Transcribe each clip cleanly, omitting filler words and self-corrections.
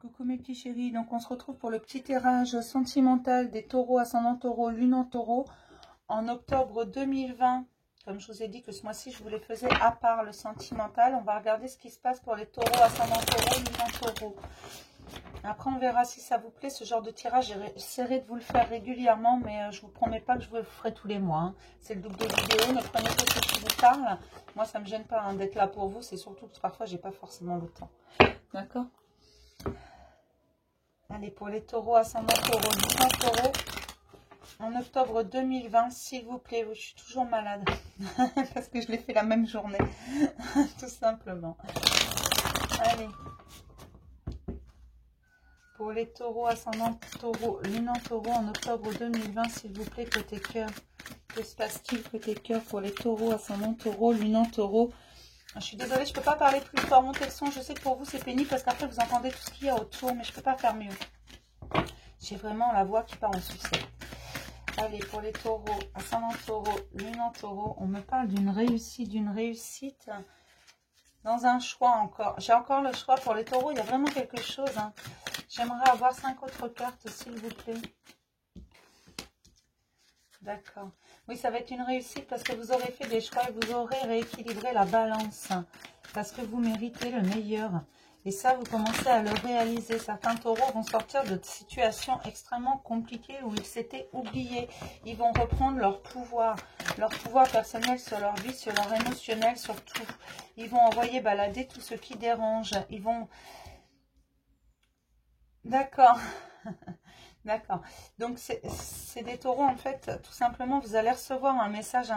Coucou mes petits chéris, donc on se retrouve pour le petit tirage sentimental des taureaux, ascendant taureau, lune en taureau en octobre 2020. Comme je vous ai dit que ce mois-ci je vous les faisais à part le sentimental, on va regarder ce qui se passe pour les taureaux, ascendant taureau, lune en taureau. Après on verra si ça vous plaît ce genre de tirage, j'essaierai de vous le faire régulièrement, mais je vous promets pas que je vous le ferai tous les mois. Hein. C'est le double de vidéo, ne prenez que ce qui vous parle. Moi ça me gêne pas hein, d'être là pour vous, c'est surtout que parfois j'ai pas forcément le temps. D'accord? Allez, pour les taureaux, ascendant taureau, lune en taureau, en octobre 2020, s'il vous plaît. Oui, je suis toujours malade, parce que je l'ai fait la même journée, tout simplement. Allez, pour les taureaux, ascendant taureau, lune en taureau, en octobre 2020, s'il vous plaît, côté cœur. Que se passe-t-il côté cœur pour les taureaux, ascendant taureau, lune en taureau? Je suis désolée, je ne peux pas parler plus fort. Montez le son. Je sais que pour vous, c'est pénible parce qu'après, vous entendez tout ce qu'il y a autour. Mais je ne peux pas faire mieux. J'ai vraiment la voix qui part en sucette. Allez, pour les taureaux, ascendant taureau, lune en taureau, on me parle d'une réussite dans un choix encore. J'ai encore le choix pour les taureaux. Il y a vraiment quelque chose. Hein. J'aimerais avoir 5 autres cartes, s'il vous plaît. D'accord. Oui, ça va être une réussite parce que vous aurez fait des choix et vous aurez rééquilibré la balance. Parce que vous méritez le meilleur. Et ça, vous commencez à le réaliser. Certains taureaux vont sortir de situations extrêmement compliquées où ils s'étaient oubliés. Ils vont reprendre leur pouvoir personnel sur leur vie, sur leur émotionnel, sur tout. Ils vont envoyer balader tout ce qui dérange. Ils vont... D'accord. D'accord. Donc, c'est des taureaux, en fait, tout simplement, vous allez recevoir un message.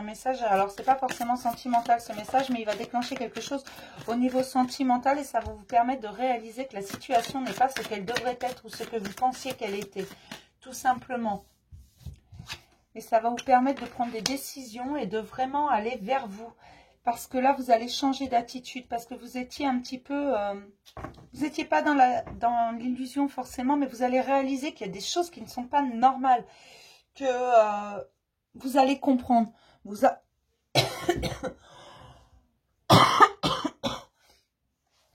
Alors, c'est pas forcément sentimental, ce message, mais il va déclencher quelque chose au niveau sentimental et ça va vous permettre de réaliser que la situation n'est pas ce qu'elle devrait être ou ce que vous pensiez qu'elle était. Tout simplement. Et ça va vous permettre de prendre des décisions et de vraiment aller vers vous. Parce que là, vous allez changer d'attitude. Parce que vous étiez un petit peu... vous n'étiez pas dans l'illusion forcément. Mais vous allez réaliser qu'il y a des choses qui ne sont pas normales. Que vous allez comprendre.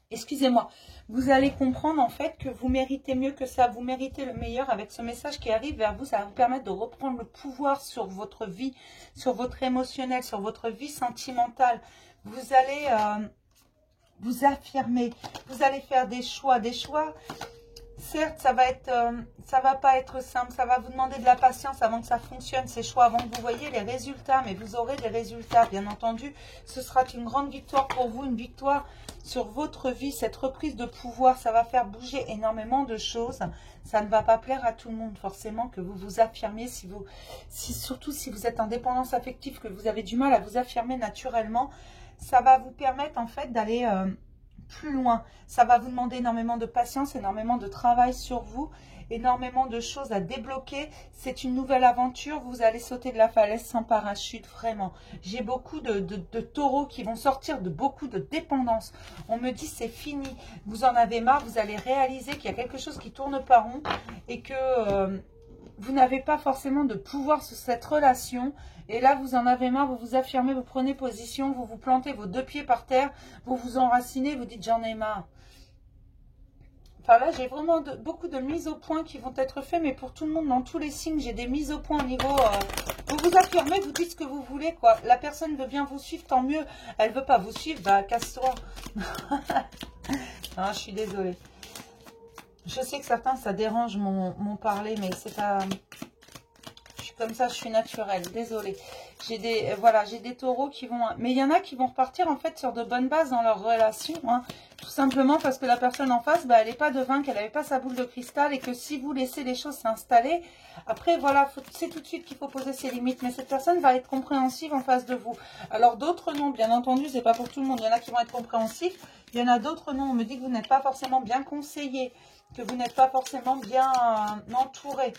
Excusez-moi. Vous allez comprendre en fait que vous méritez mieux que ça. Vous méritez le meilleur avec ce message qui arrive vers vous. Ça va vous permettre de reprendre le pouvoir sur votre vie, sur votre émotionnel, sur votre vie sentimentale. Vous allez vous affirmer. Vous allez faire des choix. Des choix, certes, ça va pas être simple. Ça va vous demander de la patience avant que ça fonctionne, ces choix, avant que vous voyez les résultats. Mais vous aurez des résultats, bien entendu. Ce sera une grande victoire pour vous, une victoire sur votre vie. Cette reprise de pouvoir, ça va faire bouger énormément de choses. Ça ne va pas plaire à tout le monde, forcément, que vous vous affirmiez. Surtout si vous êtes en dépendance affective, que vous avez du mal à vous affirmer naturellement, ça va vous permettre, en fait, d'aller... plus loin. Ça va vous demander énormément de patience, énormément de travail sur vous, énormément de choses à débloquer. C'est une nouvelle aventure. Vous allez sauter de la falaise sans parachute, vraiment. J'ai beaucoup de taureaux qui vont sortir de beaucoup de dépendance. On me dit c'est fini. Vous en avez marre. Vous allez réaliser qu'il y a quelque chose qui tourne pas rond et que vous n'avez pas forcément de pouvoir sur cette relation. Et là, vous en avez marre, vous vous affirmez, vous prenez position, vous vous plantez vos 2 pieds par terre, vous vous enracinez, vous dites j'en ai marre. Enfin là, j'ai vraiment beaucoup de mises au point qui vont être faites, mais pour tout le monde, dans tous les signes, j'ai des mises au point au niveau... vous vous affirmez, vous dites ce que vous voulez, quoi. La personne veut bien vous suivre, tant mieux. Elle veut pas vous suivre, bah casse-toi. Non, je suis désolée. Je sais que certains, ça dérange mon parler, mais c'est pas... Comme ça, je suis naturelle, désolée. J'ai des taureaux qui vont... Mais il y en a qui vont repartir, en fait, sur de bonnes bases dans leur relation. Hein, tout simplement parce que la personne en face, bah, elle n'est pas devin, qu'elle n'avait pas sa boule de cristal. Et que si vous laissez les choses s'installer, après, voilà, c'est tout de suite qu'il faut poser ses limites. Mais cette personne va être compréhensive en face de vous. Alors, d'autres non, bien entendu, c'est pas pour tout le monde. Il y en a qui vont être compréhensifs. Il y en a d'autres non. On me dit que vous n'êtes pas forcément bien conseillé. Que vous n'êtes pas forcément bien entouré.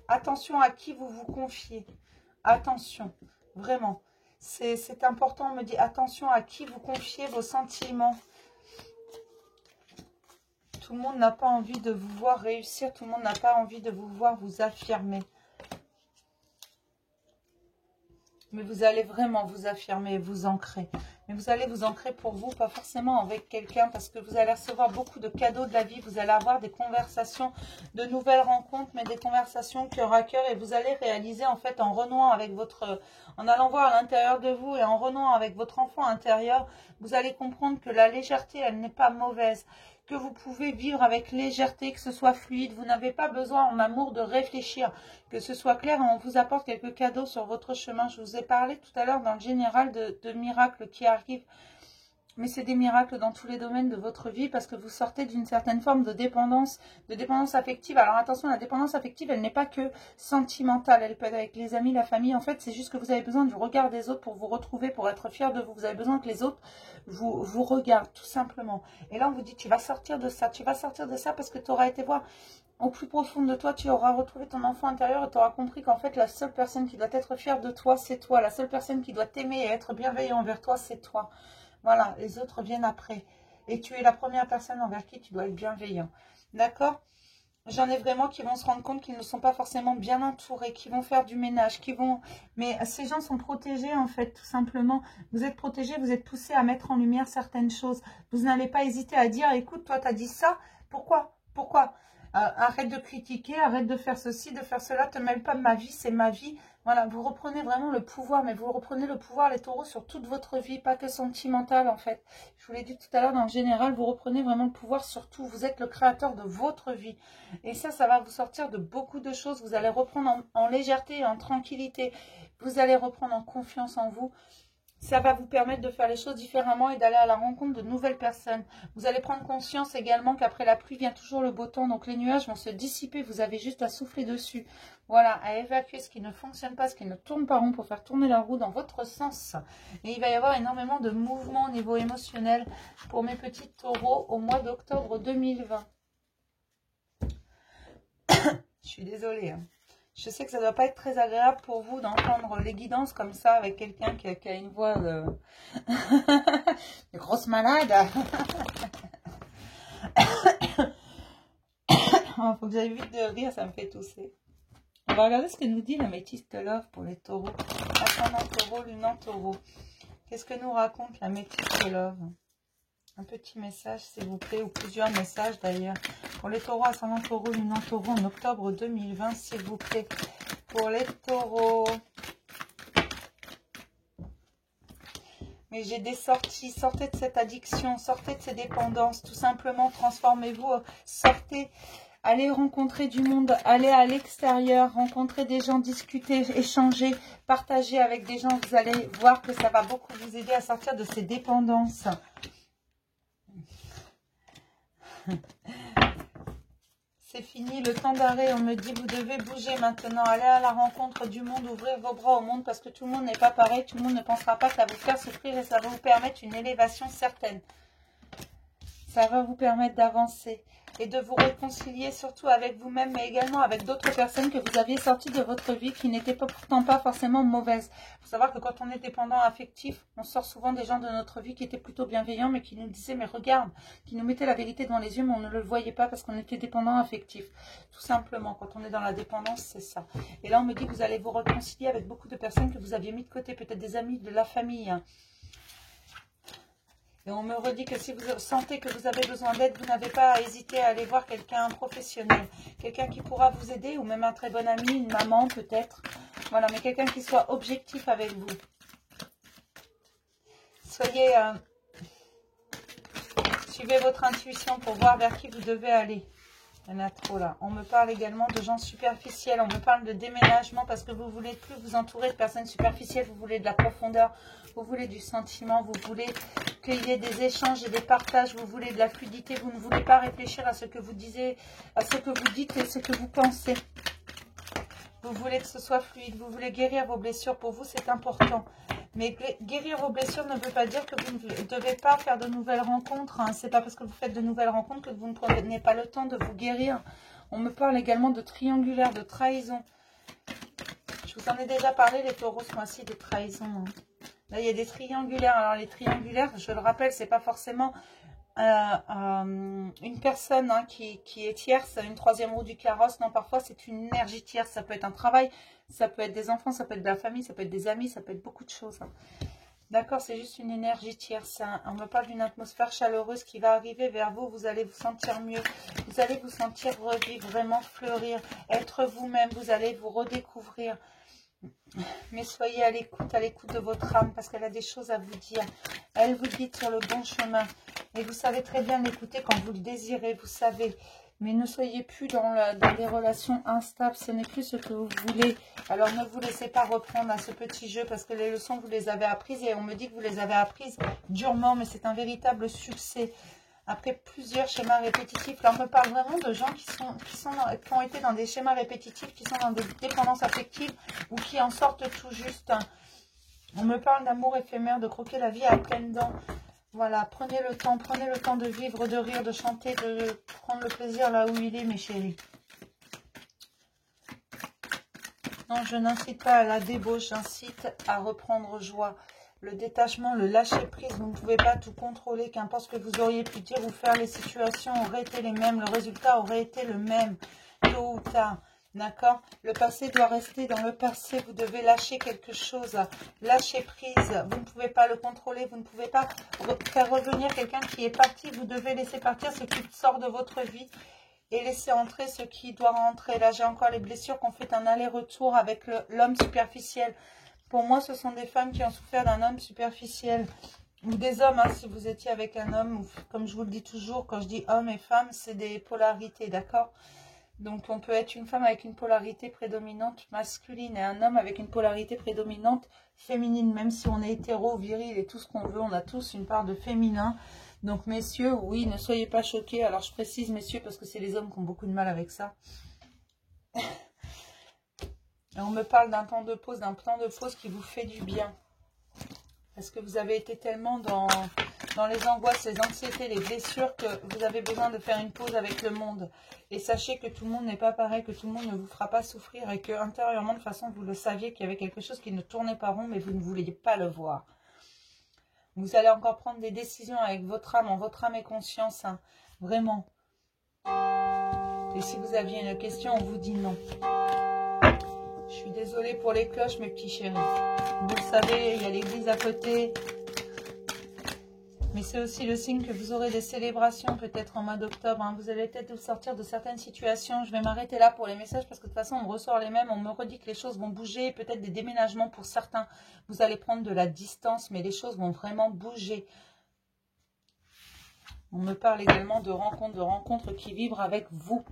Attention à qui vous vous confiez. Attention, vraiment. C'est important, on me dit attention à qui vous confiez vos sentiments. Tout le monde n'a pas envie de vous voir réussir. Tout le monde n'a pas envie de vous voir vous affirmer. Mais vous allez vraiment vous affirmer, vous ancrer. mais vous allez vous ancrer pour vous, pas forcément avec quelqu'un, parce que vous allez recevoir beaucoup de cadeaux de la vie, vous allez avoir des conversations, de nouvelles rencontres, mais des conversations cœur à cœur, et vous allez réaliser en fait en renouant avec votre, en allant voir à l'intérieur de vous et en renouant avec votre enfant intérieur, vous allez comprendre que la légèreté, elle n'est pas mauvaise, que vous pouvez vivre avec légèreté, que ce soit fluide, vous n'avez pas besoin en amour de réfléchir, que ce soit clair, on vous apporte quelques cadeaux sur votre chemin. Je vous ai parlé tout à l'heure dans le général de miracles qui arrivent, mais c'est des miracles dans tous les domaines de votre vie parce que vous sortez d'une certaine forme de dépendance affective. Alors attention, la dépendance affective, elle n'est pas que sentimentale, elle peut être avec les amis, la famille. En fait, c'est juste que vous avez besoin du regard des autres pour vous retrouver, pour être fier de vous. Vous avez besoin que les autres vous regardent, tout simplement. Et là, on vous dit, tu vas sortir de ça, parce que tu auras été voir au plus profond de toi, tu auras retrouvé ton enfant intérieur et tu auras compris qu'en fait, la seule personne qui doit être fière de toi, c'est toi. La seule personne qui doit t'aimer et être bienveillant envers toi, c'est toi. Voilà, les autres viennent après. Et tu es la première personne envers qui tu dois être bienveillant. D'accord? J'en ai vraiment qui vont se rendre compte qu'ils ne sont pas forcément bien entourés, qui vont faire du ménage, qui vont... Mais ces gens sont protégés, en fait, tout simplement. Vous êtes protégés, vous êtes poussés à mettre en lumière certaines choses. Vous n'allez pas hésiter à dire, écoute, toi, tu as dit ça, pourquoi? Arrête de critiquer, arrête de faire ceci, de faire cela, te mêle pas de ma vie, c'est ma vie. Voilà, vous reprenez vraiment le pouvoir, mais vous reprenez le pouvoir, les taureaux, sur toute votre vie, pas que sentimental, en fait. Je vous l'ai dit tout à l'heure, dans le général, vous reprenez vraiment le pouvoir sur tout. Vous êtes le créateur de votre vie. Et ça va vous sortir de beaucoup de choses. Vous allez reprendre en légèreté et en tranquillité. Vous allez reprendre en confiance en vous. Ça va vous permettre de faire les choses différemment et d'aller à la rencontre de nouvelles personnes. Vous allez prendre conscience également qu'après la pluie vient toujours le beau temps. Donc les nuages vont se dissiper. Vous avez juste à souffler dessus. Voilà, à évacuer ce qui ne fonctionne pas, ce qui ne tourne pas rond pour faire tourner la roue dans votre sens. Et il va y avoir énormément de mouvements au niveau émotionnel pour mes petits taureaux au mois d'octobre 2020. Je suis désolée, hein. Je sais que ça ne doit pas être très agréable pour vous d'entendre les guidances comme ça avec quelqu'un qui a une voix de, de grosse malade. Il faut que j'aille vite de rire, ça me fait tousser. On va regarder ce que nous dit la métiste love pour les taureaux. Ascendant taureau, lunan taureau. Qu'est-ce que nous raconte la métiste love? Un petit message, s'il vous plaît, ou plusieurs messages d'ailleurs. Pour les taureaux, ascendant taureau, lunan taureau, en octobre 2020, s'il vous plaît. Pour les taureaux. Mais j'ai des sorties. Sortez de cette addiction, sortez de ces dépendances. Tout simplement, transformez-vous. Sortez, allez rencontrer du monde, allez à l'extérieur, rencontrer des gens, discuter, échanger, partager avec des gens. Vous allez voir que ça va beaucoup vous aider à sortir de ces dépendances. C'est fini, le temps d'arrêt, on me dit vous devez bouger maintenant, aller à la rencontre du monde, ouvrir vos bras au monde parce que tout le monde n'est pas pareil, tout le monde ne pensera pas que ça va vous faire souffrir et ça va vous permettre une élévation certaine. Ça va vous permettre d'avancer et de vous réconcilier surtout avec vous-même mais également avec d'autres personnes que vous aviez sorties de votre vie qui n'étaient pourtant pas forcément mauvaises. Il faut savoir que quand on est dépendant affectif, on sort souvent des gens de notre vie qui étaient plutôt bienveillants mais qui nous disaient mais regarde, qui nous mettaient la vérité devant les yeux mais on ne le voyait pas parce qu'on était dépendant affectif. Tout simplement, quand on est dans la dépendance, c'est ça. Et là on me dit que vous allez vous réconcilier avec beaucoup de personnes que vous aviez mis de côté, peut-être des amis, de la famille, hein. Et on me redit que si vous sentez que vous avez besoin d'aide, vous n'avez pas à hésiter à aller voir quelqu'un professionnel. Quelqu'un qui pourra vous aider, ou même un très bon ami, une maman peut-être. Voilà, mais quelqu'un qui soit objectif avec vous. Soyez... suivez votre intuition pour voir vers qui vous devez aller. Il y en a trop là. On me parle également de gens superficiels. On me parle de déménagement parce que vous voulez plus vous entourer de personnes superficielles. Vous voulez de la profondeur. Vous voulez du sentiment. Vous voulez qu'il y ait des échanges et des partages. Vous voulez de la fluidité. Vous ne voulez pas réfléchir à ce que vous disiez, à ce que vous dites et ce que vous pensez. Vous voulez que ce soit fluide. Vous voulez guérir vos blessures. Pour vous, c'est important. Mais guérir vos blessures ne veut pas dire que vous ne devez pas faire de nouvelles rencontres. Hein. Ce n'est pas parce que vous faites de nouvelles rencontres que vous ne prenez pas le temps de vous guérir. On me parle également de triangulaire, de trahison. Je vous en ai déjà parlé, les taureaux, ce mois-ci, de trahison. Hein. Là, il y a des triangulaires. Alors, les triangulaires, je le rappelle, ce n'est pas forcément une personne hein, qui est tierce, une troisième roue du carrosse. Non, parfois, c'est une énergie tierce. Ça peut être un travail. Ça peut être des enfants, ça peut être de la famille, ça peut être des amis, ça peut être beaucoup de choses. Hein. D'accord, c'est juste une énergie tierce. Hein. On me parle d'une atmosphère chaleureuse qui va arriver vers vous. Vous allez vous sentir mieux. Vous allez vous sentir revivre, vraiment fleurir, être vous-même. Vous allez vous redécouvrir. Mais soyez à l'écoute de votre âme parce qu'elle a des choses à vous dire. Elle vous guide sur le bon chemin. Et vous savez très bien l'écouter quand vous le désirez, vous savez. Mais ne soyez plus dans des relations instables. Ce n'est plus ce que vous voulez. Alors ne vous laissez pas reprendre à ce petit jeu parce que les leçons, vous les avez apprises. Et on me dit que vous les avez apprises durement. Mais c'est un véritable succès. Après plusieurs schémas répétitifs, là on me parle vraiment de gens qui ont été dans des schémas répétitifs, qui sont dans des dépendances affectives ou qui en sortent tout juste. On me parle d'amour éphémère, de croquer la vie à pleines dents. Voilà, prenez le temps de vivre, de rire, de chanter, de prendre le plaisir là où il est, mes chéris. Non, je n'incite pas à la débauche, j'incite à reprendre joie. Le détachement, le lâcher-prise, vous ne pouvez pas tout contrôler. Qu'importe ce que vous auriez pu dire ou faire, les situations auraient été les mêmes. Le résultat aurait été le même, tôt ou tard. D'accord? Le passé doit rester dans le passé. Vous devez lâcher quelque chose. Lâcher prise. Vous ne pouvez pas le contrôler. Vous ne pouvez pas faire revenir quelqu'un qui est parti. Vous devez laisser partir ce qui sort de votre vie et laisser entrer ce qui doit rentrer. Là, j'ai encore les blessures qu'on fait un aller-retour avec l'homme superficiel. Pour moi, ce sont des femmes qui ont souffert d'un homme superficiel. Ou des hommes, hein, si vous étiez avec un homme. Ou, comme je vous le dis toujours, quand je dis homme et femme, c'est des polarités, d'accord? Donc, on peut être une femme avec une polarité prédominante masculine et un homme avec une polarité prédominante féminine. Même si on est hétéro, viril et tout ce qu'on veut, on a tous une part de féminin. Donc, messieurs, oui, ne soyez pas choqués. Alors, je précise, messieurs, parce que c'est les hommes qui ont beaucoup de mal avec ça. Et on me parle d'un temps de pause, d'un plan de pause qui vous fait du bien. Parce que vous avez été tellement dans les angoisses, les anxiétés, les blessures que vous avez besoin de faire une pause avec le monde. Et sachez que tout le monde n'est pas pareil, que tout le monde ne vous fera pas souffrir et que intérieurement, de toute façon, vous le saviez qu'il y avait quelque chose qui ne tournait pas rond, mais vous ne vouliez pas le voir. Vous allez encore prendre des décisions avec votre âme, en votre âme et conscience, hein, vraiment. Et si vous aviez une question, on vous dit non. Je suis désolée pour les cloches, mes petits chéris. Vous le savez, il y a l'église à côté. Mais c'est aussi le signe que vous aurez des célébrations, peut-être en mois d'octobre. Hein. Vous allez peut-être vous sortir de certaines situations. Je vais m'arrêter là pour les messages parce que de toute façon, on me ressort les mêmes. On me redit que les choses vont bouger. Peut-être des déménagements pour certains. Vous allez prendre de la distance, mais les choses vont vraiment bouger. On me parle également de rencontres qui vibrent avec vous.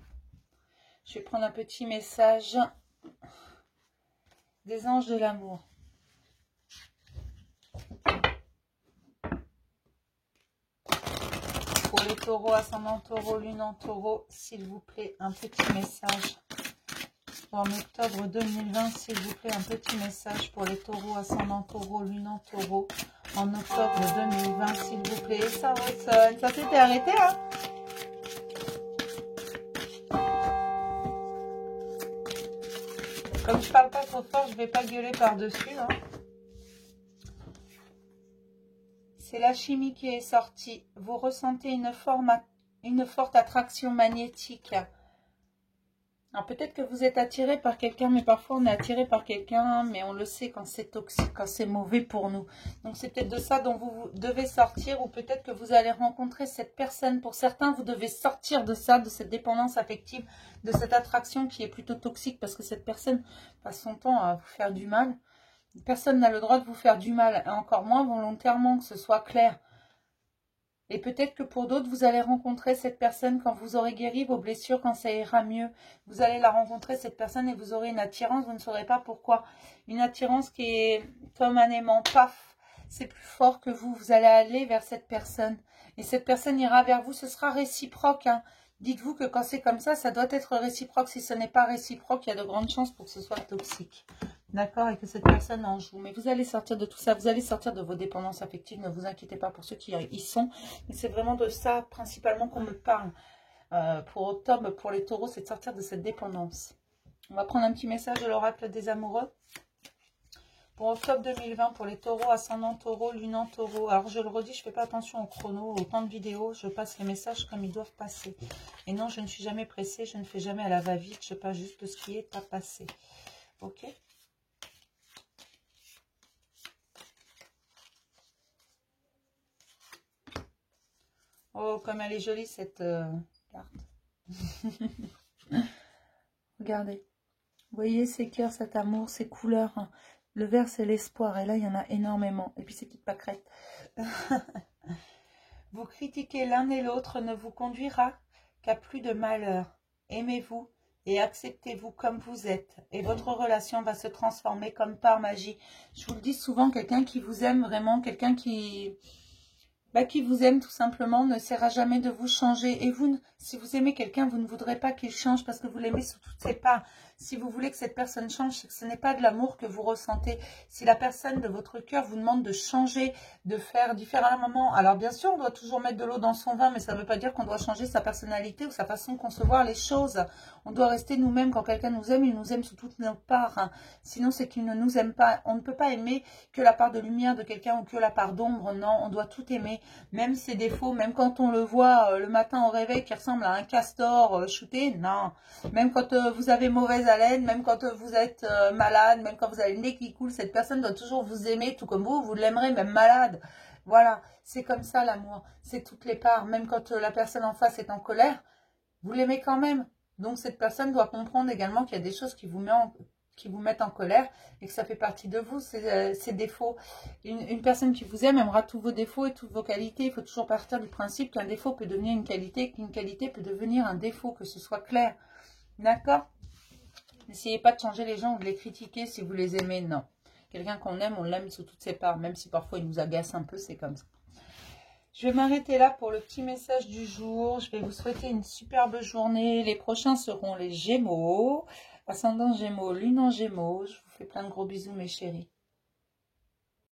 Je vais prendre un petit message des anges de l'amour. Pour les taureaux, ascendant taureau, lune en taureau, s'il vous plaît, un petit message. En octobre 2020, s'il vous plaît, un petit message pour les taureaux, ascendant taureau, lune en taureau. En octobre 2020, s'il vous plaît, ça ressonne. Ça s'était arrêté, hein? Comme je parle pas trop fort, je vais pas gueuler par-dessus, hein. C'est la chimie qui est sortie. Vous ressentez une forte attraction magnétique. Alors peut-être que vous êtes attiré par quelqu'un, mais parfois on est attiré par quelqu'un, mais on le sait quand c'est toxique, quand c'est mauvais pour nous. Donc c'est peut-être de ça dont vous devez sortir, ou peut-être que vous allez rencontrer cette personne. Pour certains, vous devez sortir de ça, de cette dépendance affective, de cette attraction qui est plutôt toxique, parce que cette personne passe son temps à vous faire du mal. Personne n'a le droit de vous faire du mal, et encore moins volontairement, que ce soit clair. Et peut-être que pour d'autres, vous allez rencontrer cette personne quand vous aurez guéri vos blessures, quand ça ira mieux. Vous allez la rencontrer, cette personne, et vous aurez une attirance, vous ne saurez pas pourquoi. Une attirance qui est comme un aimant, paf, c'est plus fort que vous. Vous allez aller vers cette personne. Et cette personne ira vers vous, ce sera réciproque, hein. Dites-vous que quand c'est comme ça doit être réciproque. Si ce n'est pas réciproque, il y a de grandes chances pour que ce soit toxique. D'accord? Et que cette personne en joue. Mais vous allez sortir de tout ça. Vous allez sortir de vos dépendances affectives. Ne vous inquiétez pas pour ceux qui y sont. Mais c'est vraiment de ça principalement qu'on me parle. Pour octobre, pour les taureaux, c'est de sortir de cette dépendance. On va prendre un petit message de l'oracle des amoureux. Pour octobre 2020, pour les taureaux, ascendant taureau, lune en taureau. Alors je le redis, je ne fais pas attention au chrono, au temps de vidéo. Je passe les messages comme ils doivent passer. Et non, je ne suis jamais pressée, je ne fais jamais à la va-vite. Je passe juste ce qui est à passer. Ok? Oh, comme elle est jolie cette carte. Regardez. Vous voyez ces cœurs, cet amour, ces couleurs. Hein. Le vert, c'est l'espoir. Et là, il y en a énormément. Et puis, ces petites pâquerettes. Vous critiquer l'un et l'autre ne vous conduira qu'à plus de malheur. Aimez-vous et acceptez-vous comme vous êtes. Et votre relation va se transformer comme par magie. Je vous le dis souvent, quelqu'un qui vous aime vraiment, quelqu'un qui vous aime tout simplement, ne essaiera jamais de vous changer. Et vous, si vous aimez quelqu'un, vous ne voudrez pas qu'il change parce que vous l'aimez sous toutes ses parts. Si vous voulez que cette personne change, c'est que ce n'est pas de l'amour que vous ressentez. Si la personne de votre cœur vous demande de changer, de faire différemment, alors bien sûr, on doit toujours mettre de l'eau dans son vin, mais ça ne veut pas dire qu'on doit changer sa personnalité ou sa façon de concevoir les choses. On doit rester nous-mêmes. Quand quelqu'un nous aime, il nous aime sous toutes nos parts. Hein. Sinon, c'est qu'il ne nous aime pas. On ne peut pas aimer que la part de lumière de quelqu'un ou que la part d'ombre. Non, on doit tout aimer. Même ses défauts, même quand on le voit le matin au réveil qui ressemble à un castor shooté, non. Même quand vous avez mauvaise haleine, même quand vous êtes malade, même quand vous avez le nez qui coule, cette personne doit toujours vous aimer, tout comme vous l'aimerez, même malade. Voilà, c'est comme ça l'amour, c'est toutes les parts. Même quand la personne en face est en colère, vous l'aimez quand même. Donc cette personne doit comprendre également qu'il y a des choses qui vous mettent en colère et que ça fait partie de vous, ces défauts. Une personne qui vous aimera tous vos défauts et toutes vos qualités. Il faut toujours partir du principe qu'un défaut peut devenir une qualité, qu'une qualité peut devenir un défaut, que ce soit clair. D'accord? N'essayez pas de changer les gens ou de les critiquer si vous les aimez, non. Quelqu'un qu'on aime, on l'aime sous toutes ses parts, même si parfois il nous agace un peu, c'est comme ça. Je vais m'arrêter là pour le petit message du jour. Je vais vous souhaiter une superbe journée. Les prochains seront les Gémeaux. Ascendant Gémeaux, Lune en Gémeaux. Je vous fais plein de gros bisous mes chéris.